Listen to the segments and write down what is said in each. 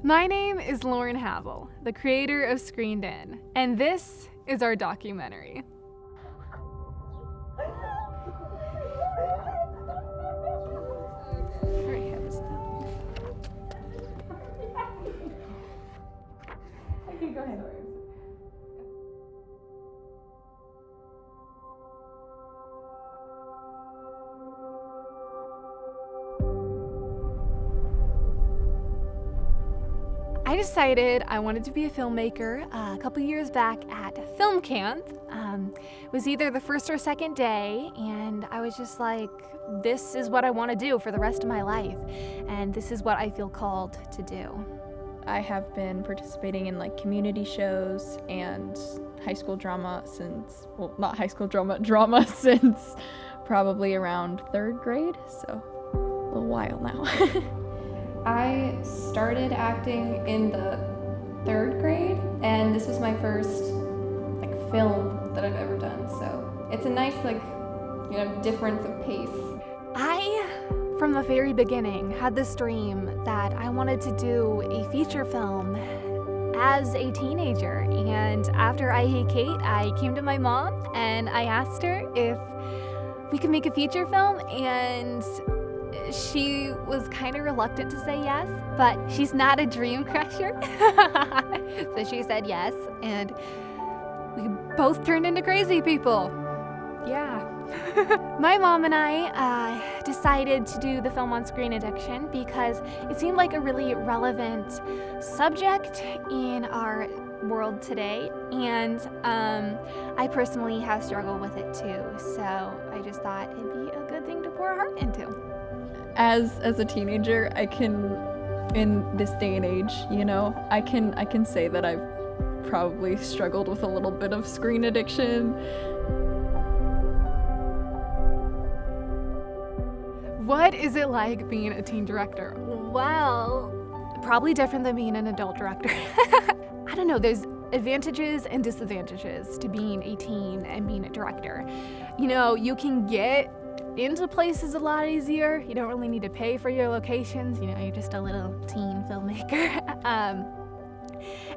My name is Lauren Havel, the creator of Screened In, and this is our documentary. Okay, go ahead. I decided I wanted to be a filmmaker a couple years back at film camp. It was either the first or second day, and I was just like, this is what I want to do for the rest of my life, and this is what I feel called to do. I have been participating in community shows and high school drama since, well, not high school drama since probably around 3rd grade, so a little while now. I started acting in the 3rd grade, and this was my first film that I've ever done. So it's a nice difference of pace. I, from the very beginning, had this dream that I wanted to do a feature film as a teenager. And after I Hate Kate, I came to my mom and I asked her if we could make a feature film, and she was kind of reluctant to say yes, but she's not a dream crusher. So she said yes, and we both turned into crazy people. Yeah. My mom and I decided to do the film on screen addiction because it seemed like a really relevant subject in our world today, and I personally have struggled with it too, so I just thought it'd be a good thing to pour our heart into. As a teenager, I can, in this day and age, I can say that I've probably struggled with a little bit of screen addiction. What is it like being a teen director? Well, probably different than being an adult director. I don't know, there's advantages and disadvantages to being a teen and being a director. You can get into places a lot easier. You don't really need to pay for your locations. You're just a little teen filmmaker.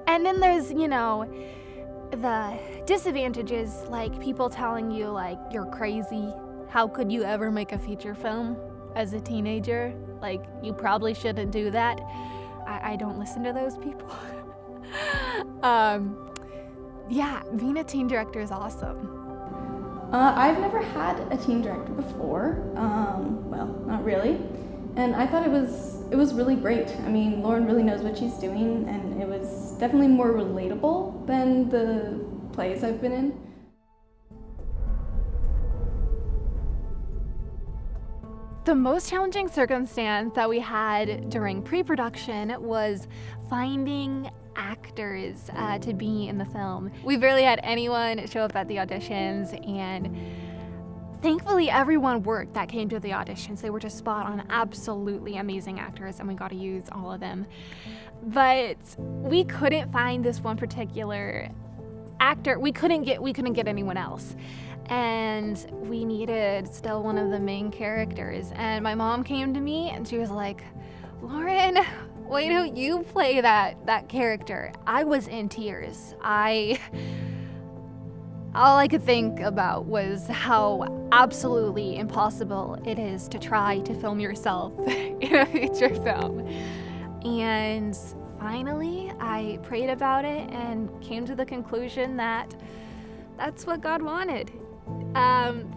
And then there's, the disadvantages, like people telling you, you're crazy. How could you ever make a feature film as a teenager? You probably shouldn't do that. I don't listen to those people. Yeah, being a teen director is awesome. I've never had a teen director before, well, not really, and I thought it was really great. I mean, Lauren really knows what she's doing, and it was definitely more relatable than the plays I've been in. The most challenging circumstance that we had during pre-production was finding actors to be in the film. We barely had anyone show up at the auditions, and thankfully everyone worked that came to the auditions. They were just spot on, absolutely amazing actors, and we got to use all of them. But we couldn't find this one particular actor. We couldn't get anyone else. And we needed still one of the main characters. And my mom came to me and she was like, "Lauren, why don't you play that character?" I was in tears. All I could think about was how absolutely impossible it is to try to film yourself in a feature film. And finally, I prayed about it and came to the conclusion that that's what God wanted.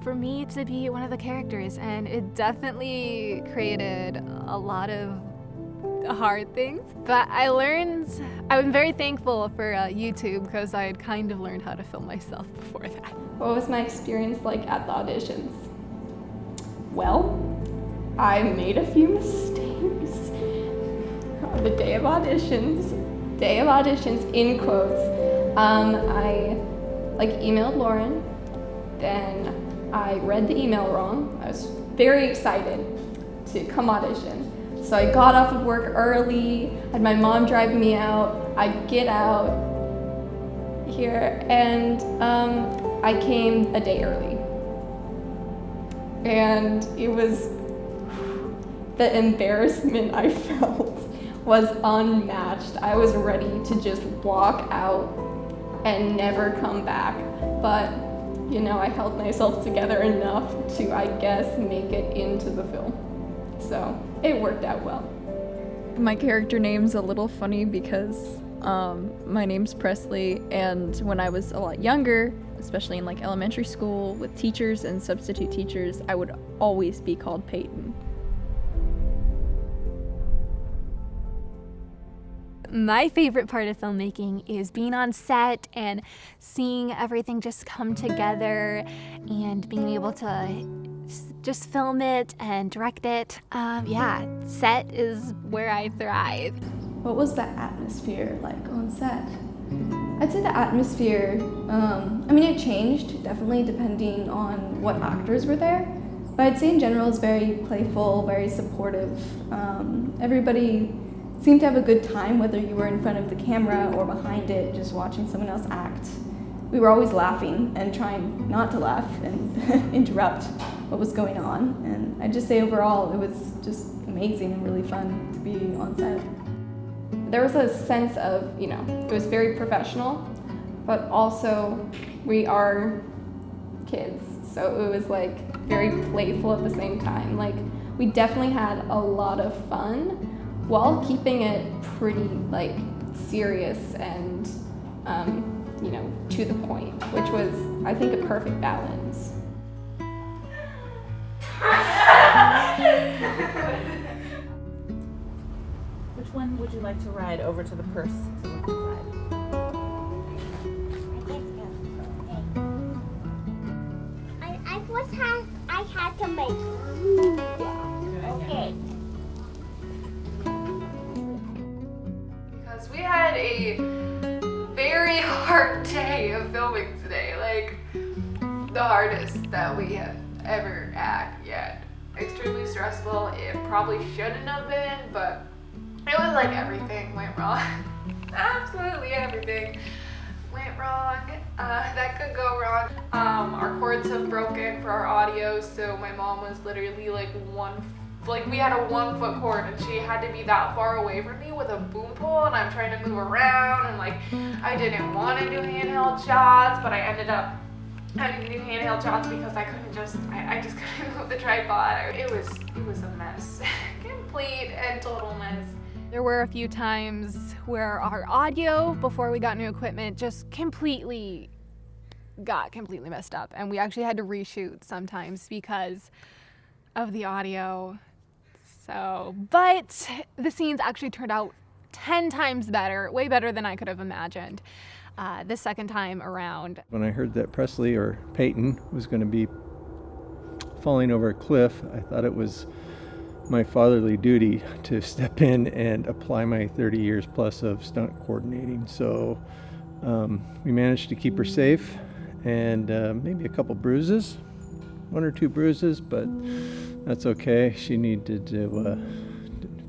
For me to be one of the characters, and it definitely created a lot of hard things, but I'm very thankful for YouTube, because I had kind of learned how to film myself before that. What was my experience like at the auditions? Well, I made a few mistakes. The day of auditions in quotes, I emailed Lauren, then I read the email wrong. I was very excited to come audition. So I got off of work early, had my mom drive me out. I get out here, and I came a day early. And it was the embarrassment I felt was unmatched. I was ready to just walk out and never come back. But, you know, I held myself together enough to, I guess, make it into the film. So it worked out well. My character name's a little funny because my name's Presley, and when I was a lot younger, especially in like elementary school with teachers and substitute teachers, I would always be called Peyton. My favorite part of filmmaking is being on set and seeing everything just come together and being able to just film it and direct it. Yeah, set is where I thrive. What was the atmosphere like on set? I'd say the atmosphere, it changed definitely depending on what actors were there, but I'd say in general it's very playful, very supportive. Everybody seemed to have a good time, whether you were in front of the camera or behind it, just watching someone else act. We were always laughing and trying not to laugh and interrupt what was going on. And I'd just say overall, it was just amazing and really fun to be on set. There was a sense of, it was very professional, but also we are kids. So it was like very playful at the same time. Like we definitely had a lot of fun while keeping it pretty like serious and, to the point, which was, I think, a perfect balance. Which one would you like to ride over to the purse to look inside? I had to make. Okay. Because we had a very hard day of filming today, like the hardest that we have ever had yet. Extremely stressful. It probably shouldn't have been, but it was like everything went wrong. Absolutely everything went wrong. That could go wrong. Our cords have broken for our audio, so my mom was literally like we had a 1 foot cord and she had to be that far away from me with a boom pole, and I'm trying to move around, and like I didn't want to do handheld shots, but I ended up having to do handheld shots because I just couldn't move the tripod. It was a mess. Complete and total mess. There were a few times where our audio before we got new equipment just completely messed up, and we actually had to reshoot sometimes because of the audio. So, but the scenes actually turned out 10 times better, way better than I could have imagined the second time around. When I heard that Presley or Peyton was going to be falling over a cliff, I thought it was my fatherly duty to step in and apply my 30 years plus of stunt coordinating. So we managed to keep her safe, and maybe a couple bruises, 1 or 2 bruises, but that's okay. She needed to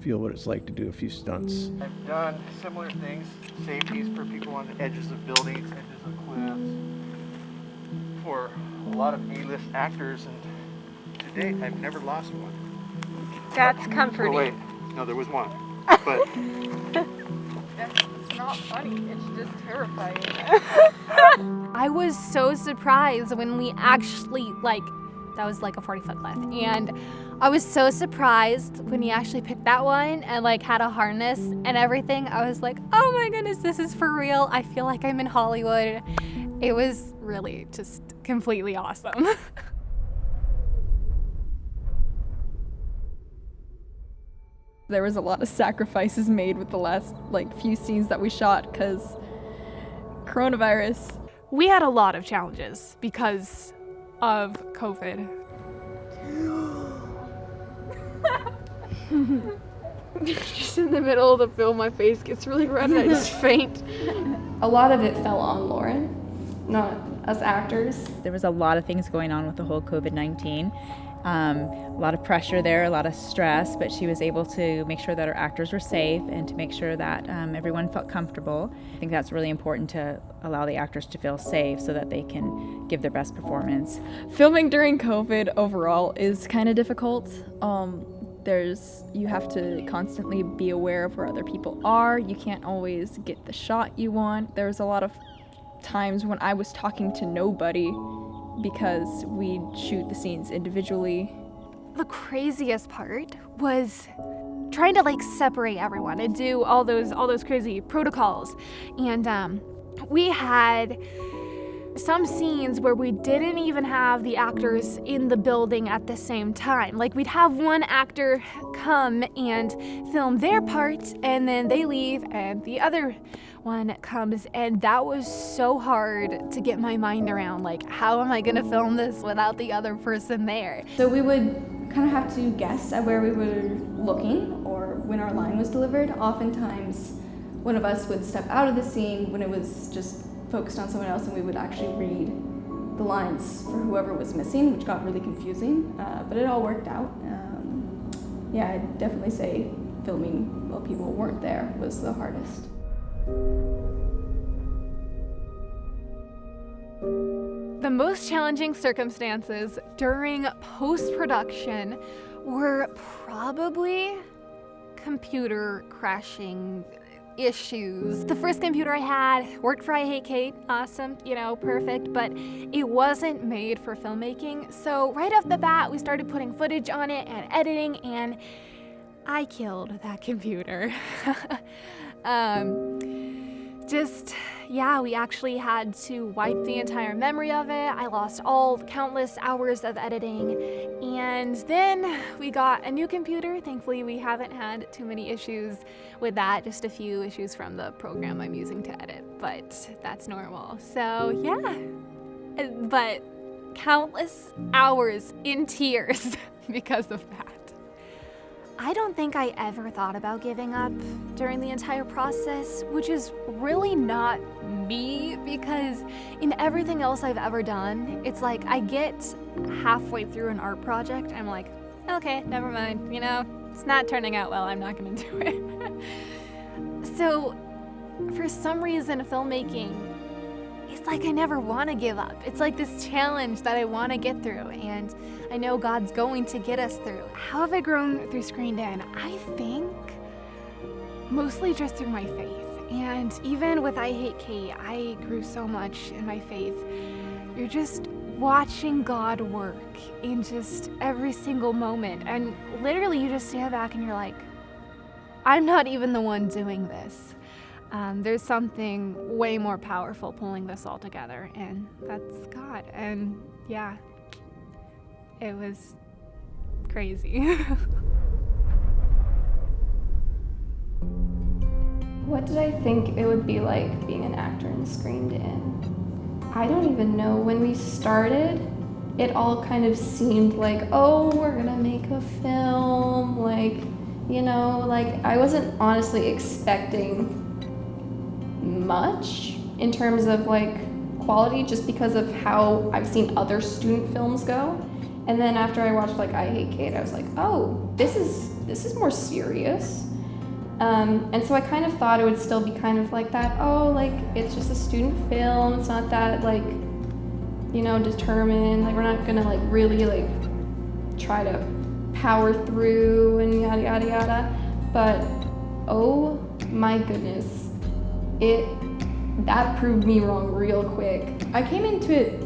feel what it's like to do a few stunts. I've done similar things, safeties for people on the edges of buildings, edges of cliffs, for a lot of A-list actors, and to date I've never lost one. That's comforting. Oh wait, no, there was one. But It's not funny, it's just terrifying. I was so surprised when we actually, that was like a 40-foot cliff, and I was so surprised when he actually picked that one and had a harness and everything. I was like, oh my goodness, this is for real. I feel like I'm in Hollywood. It was really just completely awesome. There was a lot of sacrifices made with the last few scenes that we shot because coronavirus. We had a lot of challenges because of COVID. Just in the middle of the film, my face gets really red and I just faint. A lot of it fell on Lauren, not us actors. There was a lot of things going on with the whole COVID-19. A lot of pressure there, a lot of stress, but she was able to make sure that our actors were safe and to make sure that everyone felt comfortable. I think that's really important, to allow the actors to feel safe so that they can give their best performance. Filming during COVID overall is kind of difficult. You have to constantly be aware of where other people are. You can't always get the shot you want. There's a lot of times when I was talking to nobody because we'd shoot the scenes individually. The craziest part was trying to like separate everyone and do all those crazy protocols. And we had some scenes where we didn't even have the actors in the building at the same time. Like we'd have one actor come and film their part and then they leave and the other one comes, and that was so hard to get my mind around. Like, how am I gonna film this without the other person there? So we would kind of have to guess at where we were looking or when our line was delivered. Oftentimes one of us would step out of the scene when it was just focused on someone else, and we would actually read the lines for whoever was missing, which got really confusing, but it all worked out. Yeah, I'd definitely say filming while people weren't there was the hardest. The most challenging circumstances during post-production were probably computer crashing issues. The first computer I had worked for I Hate Kate, awesome, perfect, but it wasn't made for filmmaking. So right off the bat, we started putting footage on it and editing, and I killed that computer. We actually had to wipe the entire memory of it. I lost countless hours of editing. And then we got a new computer. Thankfully, we haven't had too many issues with that, just a few issues from the program I'm using to edit, but that's normal. So yeah, but countless hours in tears because of that. I don't think I ever thought about giving up during the entire process, which is really not me, because in everything else I've ever done, it's like I get halfway through an art project and I'm like, okay, never mind, it's not turning out well, I'm not gonna do it. So for some reason, filmmaking, it's like I never want to give up. It's like this challenge that I want to get through, and I know God's going to get us through. How have I grown through Screened In? I think mostly just through my faith. And even with I Hate Kate, I grew so much in my faith. You're just watching God work in just every single moment. And literally you just stand back and you're like, I'm not even the one doing this. There's something way more powerful pulling this all together, and that's God. And yeah, it was crazy. What did I think it would be like being an actor in Screened In? I don't even know. When we started, it all kind of seemed like, oh, we're gonna make a film, I wasn't honestly expecting much in terms of quality, just because of how I've seen other student films go. And then after I watched I Hate Kate, I was like, oh, this is more serious. And so I kind of thought it would still be kind of like that. Oh, it's just a student film. It's not that determined. We're not gonna really try to power through and yada yada yada. But oh my goodness, that proved me wrong real quick. I came into it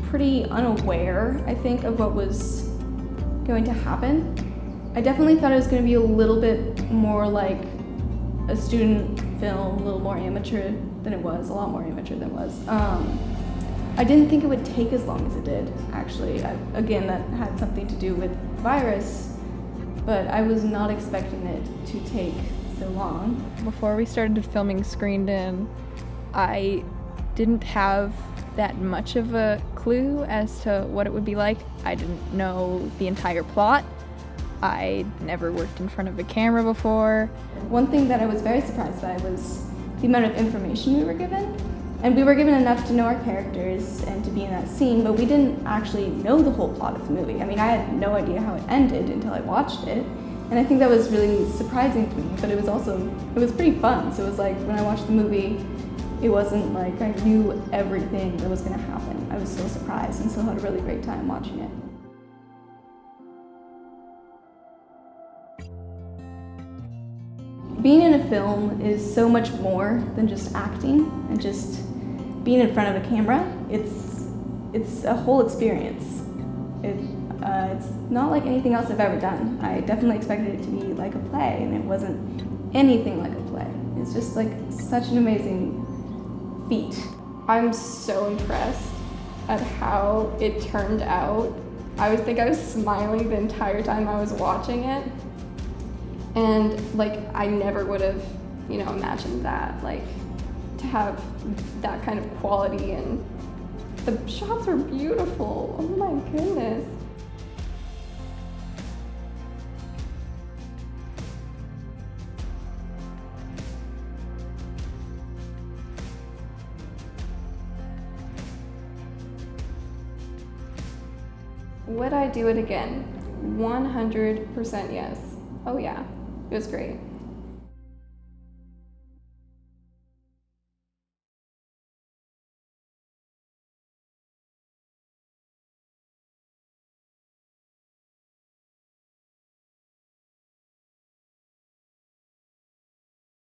pretty unaware, I think, of what was going to happen. I definitely thought it was going to be a little bit more like a student film, a little more amateur than it was, a lot more amateur than it was. I didn't think it would take as long as it did, actually. Again, that had something to do with virus, but I was not expecting it to take so long. Before we started filming Screened In, I didn't have that much of a clue as to what it would be like. I didn't know the entire plot. I never worked in front of a camera before. One thing that I was very surprised by was the amount of information we were given. And we were given enough to know our characters and to be in that scene, but we didn't actually know the whole plot of the movie. I mean, I had no idea how it ended until I watched it. And I think that was really surprising to me, but it was pretty fun. So it was when I watched the movie, it wasn't like I knew everything that was gonna happen. I was still surprised and still had a really great time watching it. being in a film is so much more than just acting and just being in front of a camera. It's a whole experience. It's not like anything else I've ever done. I definitely expected it to be like a play, and it wasn't anything like a play. It's just like such an amazing feat. I'm so impressed at how it turned out. I think I was smiling the entire time I was watching it. And like, I never would have, imagined that, like, to have that kind of quality, and the shots were beautiful. Oh my goodness. Would I do it again? 100% yes. Oh yeah, it was great.